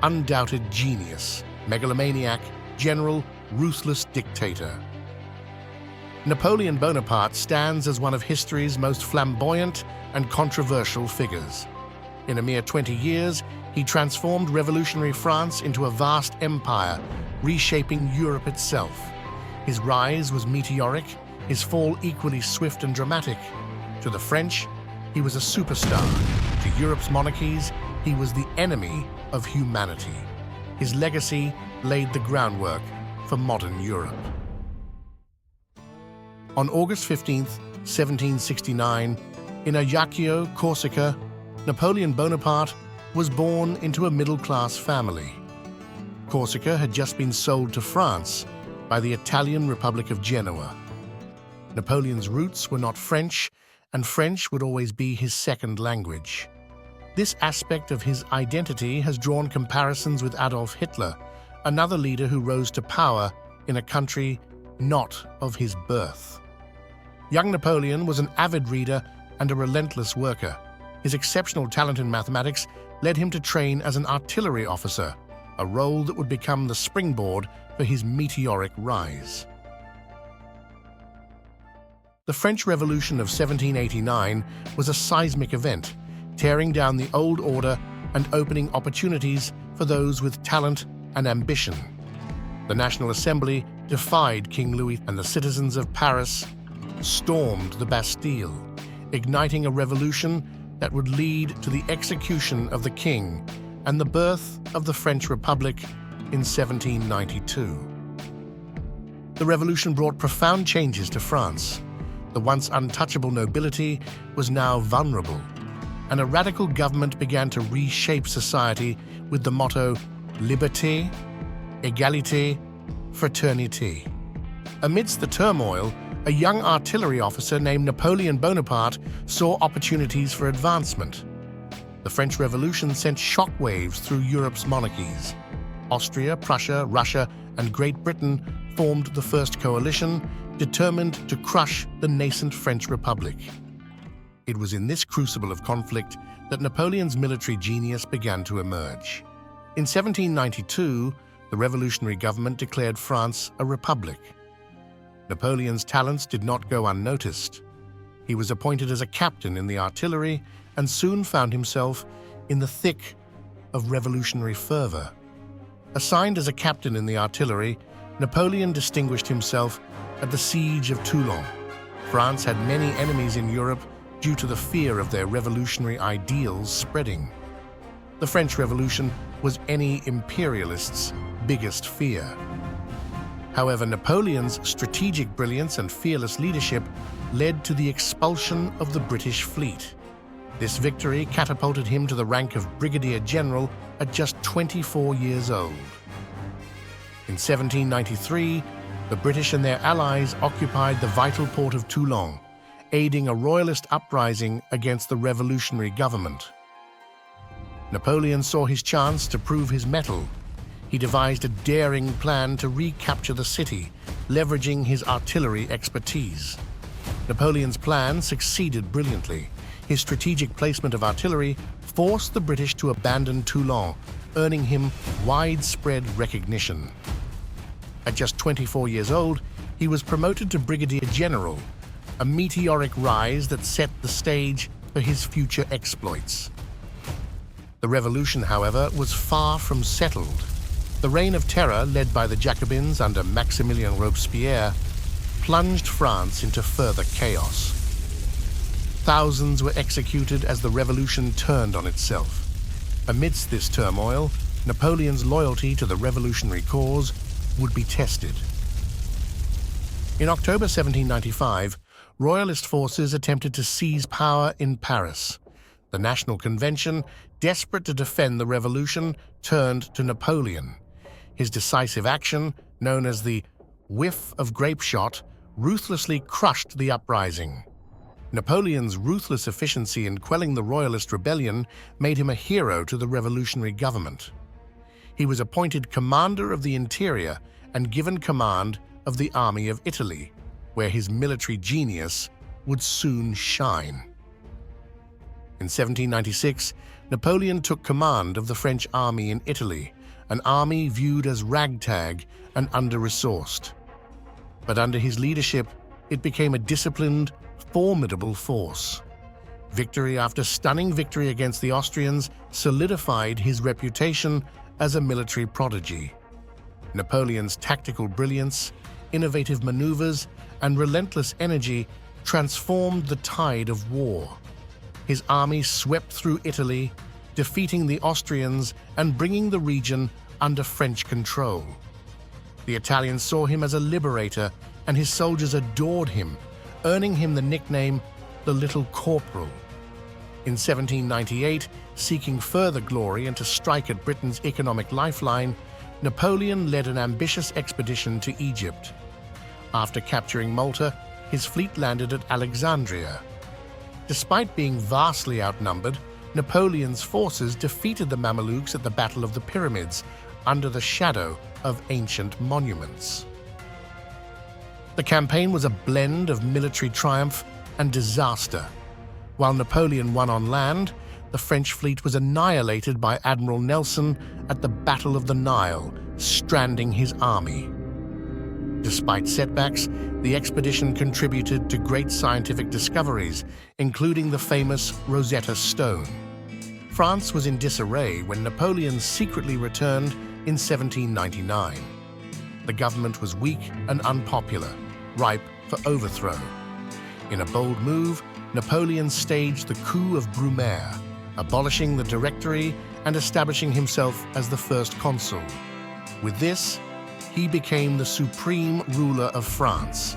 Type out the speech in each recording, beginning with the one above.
undoubted genius, megalomaniac, general, ruthless dictator. Napoleon Bonaparte stands as one of history's most flamboyant and controversial figures. In a mere 20 years, he transformed revolutionary France into a vast empire, reshaping Europe itself. His rise was meteoric, his fall equally swift and dramatic. To the French, he was a superstar. To Europe's monarchies, he was the enemy of humanity. His legacy laid the groundwork for modern Europe. On August 15, 1769, in Ajaccio, Corsica, Napoleon Bonaparte was born into a middle-class family. Corsica had just been sold to France by the Italian Republic of Genoa. Napoleon's roots were not French, and French would always be his second language. This aspect of his identity has drawn comparisons with Adolf Hitler, another leader who rose to power in a country not of his birth. Young Napoleon was an avid reader and a relentless worker. His exceptional talent in mathematics led him to train as an artillery officer, a role that would become the springboard for his meteoric rise. The French Revolution of 1789 was a seismic event, tearing down the old order and opening opportunities for those with talent and ambition. The National Assembly defied King Louis, and the citizens of Paris stormed the Bastille, igniting a revolution that would lead to the execution of the king and the birth of the French Republic in 1792. The revolution brought profound changes to France. The once untouchable nobility was now vulnerable, and a radical government began to reshape society with the motto Liberté, Égalité, Fraternité. Amidst the turmoil, a young artillery officer named Napoleon Bonaparte saw opportunities for advancement. The French Revolution sent shockwaves through Europe's monarchies. Austria, Prussia, Russia, and Great Britain formed the First Coalition, determined to crush the nascent French Republic. It was in this crucible of conflict that Napoleon's military genius began to emerge. In 1792, the revolutionary government declared France a republic. Napoleon's talents did not go unnoticed. He was appointed as a captain in the artillery and soon found himself in the thick of revolutionary fervor. Assigned as a captain in the artillery, Napoleon distinguished himself at the Siege of Toulon. France had many enemies in Europe due to the fear of their revolutionary ideals spreading. The French Revolution was any imperialist's biggest fear. However, Napoleon's strategic brilliance and fearless leadership led to the expulsion of the British fleet. This victory catapulted him to the rank of brigadier general at just 24 years old. In 1793, the British and their allies occupied the vital port of Toulon, aiding a royalist uprising against the revolutionary government. Napoleon saw his chance to prove his mettle. He devised a daring plan to recapture the city, leveraging his artillery expertise. Napoleon's plan succeeded brilliantly. His strategic placement of artillery forced the British to abandon Toulon, earning him widespread recognition. At just 24 years old, he was promoted to brigadier general, a meteoric rise that set the stage for his future exploits. The revolution, however, was far from settled. The Reign of Terror, led by the Jacobins under Maximilien Robespierre, plunged France into further chaos. Thousands were executed as the revolution turned on itself. Amidst this turmoil, Napoleon's loyalty to the revolutionary cause would be tested. In October 1795, royalist forces attempted to seize power in Paris. The National Convention, desperate to defend the revolution, turned to Napoleon. His decisive action, known as the whiff of grape shot, ruthlessly crushed the uprising. Napoleon's ruthless efficiency in quelling the royalist rebellion made him a hero to the revolutionary government. He was appointed commander of the interior and given command of the Army of Italy, where his military genius would soon shine. In 1796, Napoleon took command of the French army in Italy, an army viewed as ragtag and under-resourced. But under his leadership, it became a disciplined, formidable force. Victory after stunning victory against the Austrians solidified his reputation as a military prodigy. Napoleon's tactical brilliance, innovative maneuvers, and relentless energy transformed the tide of war. His army swept through Italy, defeating the Austrians and bringing the region under French control. The Italians saw him as a liberator, and his soldiers adored him, earning him the nickname the Little Corporal. In 1798, seeking further glory and to strike at Britain's economic lifeline, Napoleon led an ambitious expedition to Egypt. After capturing Malta, his fleet landed at Alexandria. Despite being vastly outnumbered, Napoleon's forces defeated the Mamelukes at the Battle of the Pyramids under the shadow of ancient monuments. The campaign was a blend of military triumph and disaster. While Napoleon won on land, the French fleet was annihilated by Admiral Nelson at the Battle of the Nile, stranding his army. Despite setbacks, the expedition contributed to great scientific discoveries, including the famous Rosetta Stone. France was in disarray when Napoleon secretly returned in 1799. The government was weak and unpopular, ripe for overthrow. In a bold move, Napoleon staged the coup of Brumaire, abolishing the Directory and establishing himself as the First Consul. With this, he became the supreme ruler of France.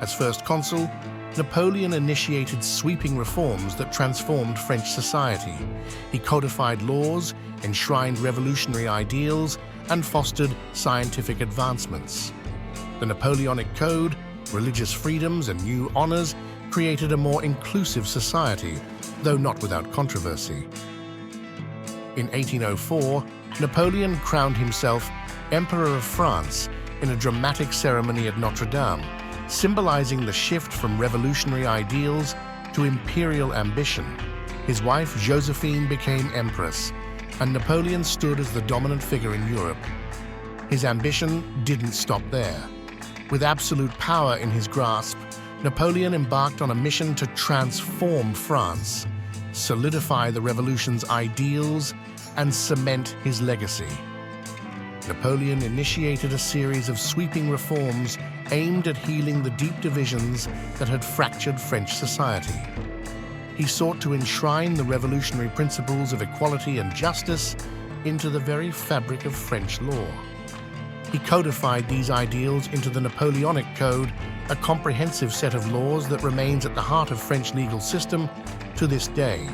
As First Consul, Napoleon initiated sweeping reforms that transformed French society. He codified laws, enshrined revolutionary ideals, and fostered scientific advancements. The Napoleonic Code, religious freedoms, and new honors created a more inclusive society, though not without controversy. In 1804, Napoleon crowned himself Emperor of France in a dramatic ceremony at Notre Dame, symbolizing the shift from revolutionary ideals to imperial ambition. His wife Josephine became empress, and Napoleon stood as the dominant figure in Europe. His ambition didn't stop there. With absolute power in his grasp, Napoleon embarked on a mission to transform France, solidify the revolution's ideals, and cement his legacy. Napoleon initiated a series of sweeping reforms aimed at healing the deep divisions that had fractured French society. He sought to enshrine the revolutionary principles of equality and justice into the very fabric of French law. He codified these ideals into the Napoleonic Code, a comprehensive set of laws that remains at the heart of French legal system to this day.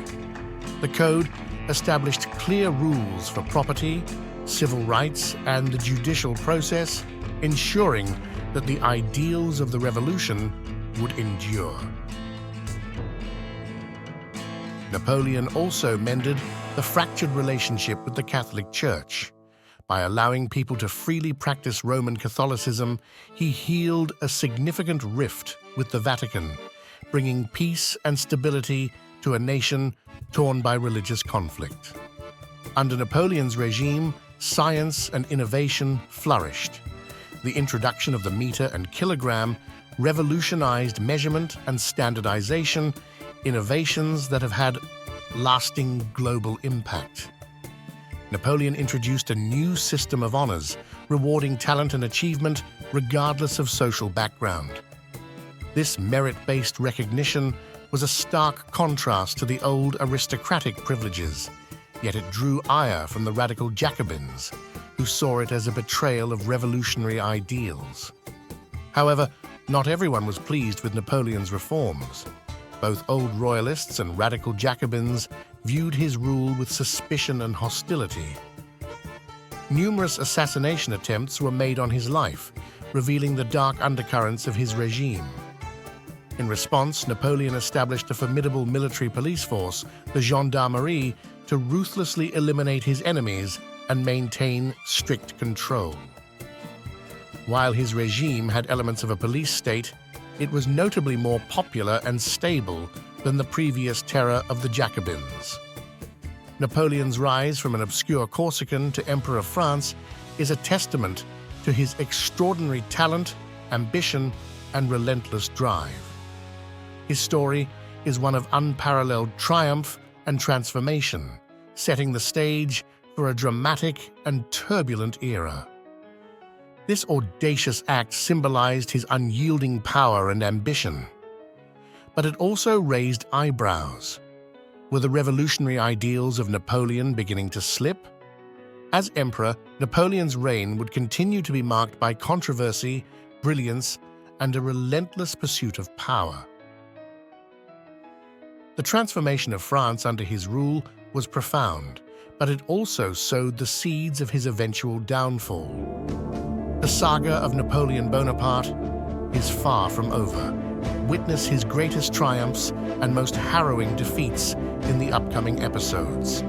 The Code established clear rules for property, civil rights, and the judicial process, ensuring that the ideals of the revolution would endure. Napoleon also mended the fractured relationship with the Catholic Church. By allowing people to freely practice Roman Catholicism, he healed a significant rift with the Vatican, bringing peace and stability to a nation torn by religious conflict. Under Napoleon's regime, science and innovation flourished. The introduction of the meter and kilogram revolutionized measurement and standardization, innovations that have had lasting global impact. Napoleon introduced a new system of honors, rewarding talent and achievement regardless of social background. This merit-based recognition was a stark contrast to the old aristocratic privileges, yet it drew ire from the radical Jacobins, who saw it as a betrayal of revolutionary ideals. However, not everyone was pleased with Napoleon's reforms. Both old royalists and radical Jacobins viewed his rule with suspicion and hostility. Numerous assassination attempts were made on his life, revealing the dark undercurrents of his regime. In response, Napoleon established a formidable military police force, the gendarmerie, to ruthlessly eliminate his enemies and maintain strict control. While his regime had elements of a police state, it was notably more popular and stable than the previous terror of the Jacobins. Napoleon's rise from an obscure Corsican to Emperor of France is a testament to his extraordinary talent, ambition, and relentless drive. His story is one of unparalleled triumph and transformation, setting the stage for a dramatic and turbulent era. This audacious act symbolized his unyielding power and ambition. But it also raised eyebrows. Were the revolutionary ideals of Napoleon beginning to slip? As emperor, Napoleon's reign would continue to be marked by controversy, brilliance, and a relentless pursuit of power. The transformation of France under his rule was profound, but it also sowed the seeds of his eventual downfall. The saga of Napoleon Bonaparte is far from over. Witness his greatest triumphs and most harrowing defeats in the upcoming episodes.